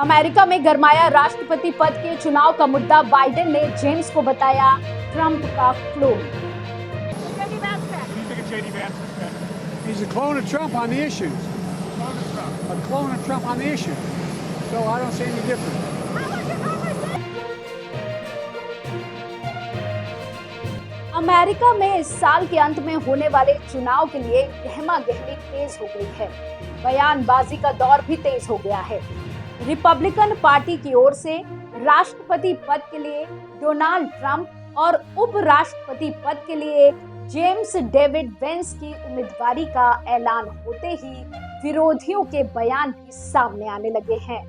America में गरमाया राष्ट्रपति पद के चुनाव का मुद्दा। बाइडेन ने जेम्स को बताया ट्रंप का clone. He's a clone of Trump on the issues. A clone of Trump on the issues. So I don't see any difference. America में इस साल के अंत में होने वाले चुनाव के लिए गहमा गहमी तेज हो गई है। बयानबाजी का दौर भी तेज हो गया है। रिपब्लिकन पार्टी की ओर से राष्ट्रपति पद के लिए डोनाल्ड ट्रंप और उपराष्ट्रपति पद के लिए जेम्स डेविड वेंस की उम्मीदवारी का ऐलान होते ही विरोधियों के बयान भी सामने आने लगे हैं।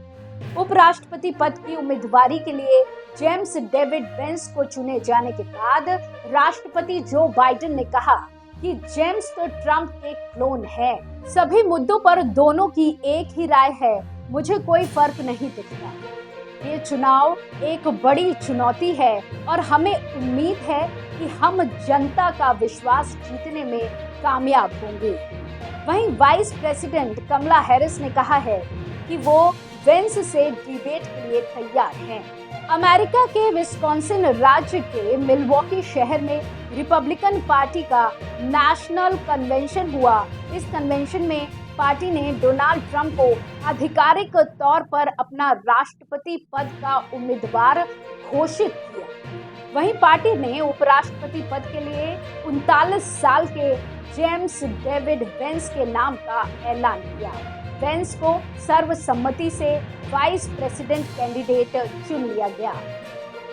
उपराष्ट्रपति पद की उम्मीदवारी के लिए जेम्स डेविड वेंस को चुने जाने के बाद राष्ट्रपति जो बाइडेन ने कहा कि जेम्स तो ट्रंप के क्लोन है। सभी मुद्दों पर दोनों की एक ही राय है, मुझे कोई फर्क नहीं दिखता। ये चुनाव एक बड़ी चुनौती है और हमें उम्मीद है कि हम जनता का विश्वास जीतने में कामयाब होंगे। वहीं वाइस प्रेसिडेंट कमला हैरिस ने कहा है कि वो वेंस से डिबेट के लिए तैयार हैं। अमेरिका के विस्कॉन्सिन राज्य के मिलवॉकी शहर में रिपब्लिकन पार्टी का नेशनल कन्वेंशन हुआ। इस कन्वेंशन में पार्टी ने डोनाल्ड ट्रंप को आधिकारिक तौर पर अपना राष्ट्रपति पद का उम्मीदवार घोषित किया। वहीं पार्टी ने उपराष्ट्रपति पद के लिए 39 साल के जेम्स डेविड वेंस के नाम का ऐलान किया। वेंस को सर्वसम्मति से वाइस प्रेसिडेंट कैंडिडेट चुन लिया गया।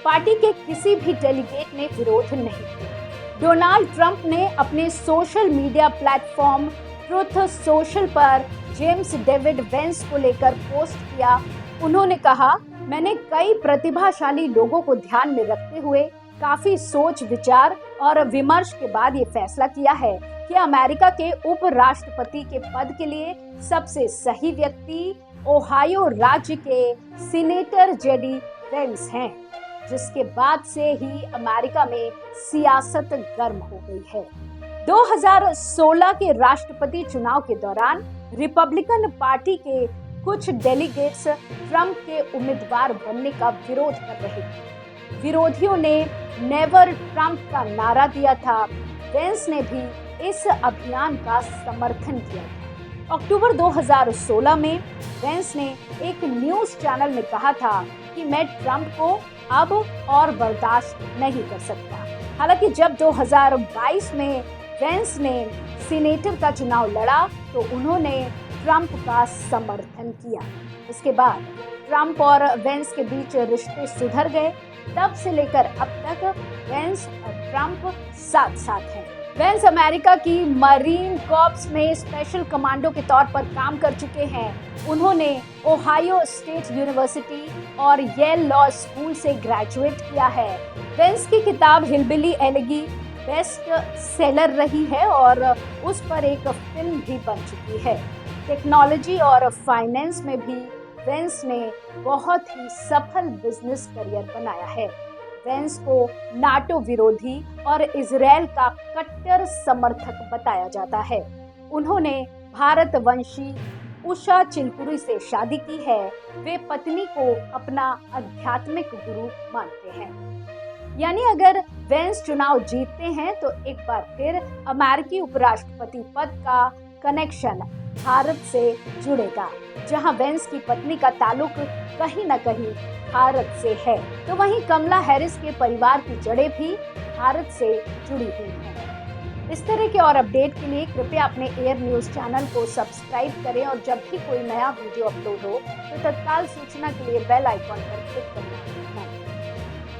पार्टी के किसी भी डेलीगेट ने विरोध नहीं किया। डोनाल्ड ट्रंप ने अपने social media platform truth social पर जेम्स डेविड वेंस को लेकर पोस्ट किया। उन्होंने कहा, मैंने कई प्रतिभाशाली लोगों को ध्यान में रखते हुए काफी सोच विचार और विमर्श के बाद ये फैसला किया है कि अमेरिका के उपराष्ट्रपति के पद के लिए सबसे सही व्यक्ति ओहायो राज्य के सीनेटर जेडी वेंस हैं, जिसके बाद से ही अमेरिका में सियासत गर्म हो गई है। 2016 के राष्ट्रपति चुनाव के दौरान रिपब्लिकन पार्टी के कुछ डेलीगेट्स ट्रंप के उम्मीदवार बनने का विरोध कर रहे थे। विरोधियों ने नेवर ट्रंप का नारा दिया था। वेंस ने भी इस अभियान का समर्थन किया था। अक्टूबर 2016 में वेंस ने एक न्यूज चैनल में कहा था कि मैं ट्रंप को अब और बर्दाश्त नहीं कर सकता। हालांकि जब 2022 में वेंस ने सीनेटर का चुनाव लड़ा तो उन्होंने ट्रंप का समर्थन किया। इसके बाद ट्रंप और वेंस के बीच रिश्ते सुधर गए। तब से लेकर अब तक वेंस और ट्रंप साथ साथ हैं। वेंस अमेरिका की मरीन कॉर्प्स में स्पेशल कमांडो के तौर पर काम कर चुके हैं। उन्होंने ओहायो स्टेट यूनिवर्सिटी और येल लॉ स्कूल से ग्रेजुएट किया है। वेंस की किताब हिलबिली एलेगी बेस्ट सेलर रही है और उस पर एक फिल्म भी बन चुकी है। टेक्नोलॉजी और फाइनेंस में भी वेंस ने बहुत ही सफल बिजनेस करियर बनाया है। वेंस को नाटो विरोधी और इजराइल का कट्टर समर्थक बताया जाता है। उन्होंने भारतवंशी उषा चिलकुरी से शादी की है। वे पत्नी को अपना आध्यात्मिक गुरु मानते हैं। यानी अगर वेंस चुनाव जीतते हैं तो एक बार फिर अमेरिकी उपराष्ट्रपति पद का कनेक्शन भारत से जुड़ेगा, जहां वेंस की पत्नी का ताल्लुक कहीं न कहीं भारत से है। तो वहीं कमला हैरिस के परिवार की जड़ें भी भारत से जुड़ी हुई हैं। इस तरह के और अपडेट के लिए कृपया अपने एयर न्यूज चैनल को सब्सक्राइब करें और जब भी कोई नया वीडियो अपलोड हो तो तत्काल सूचना के लिए बेल आइकॉन पर क्लिक करना।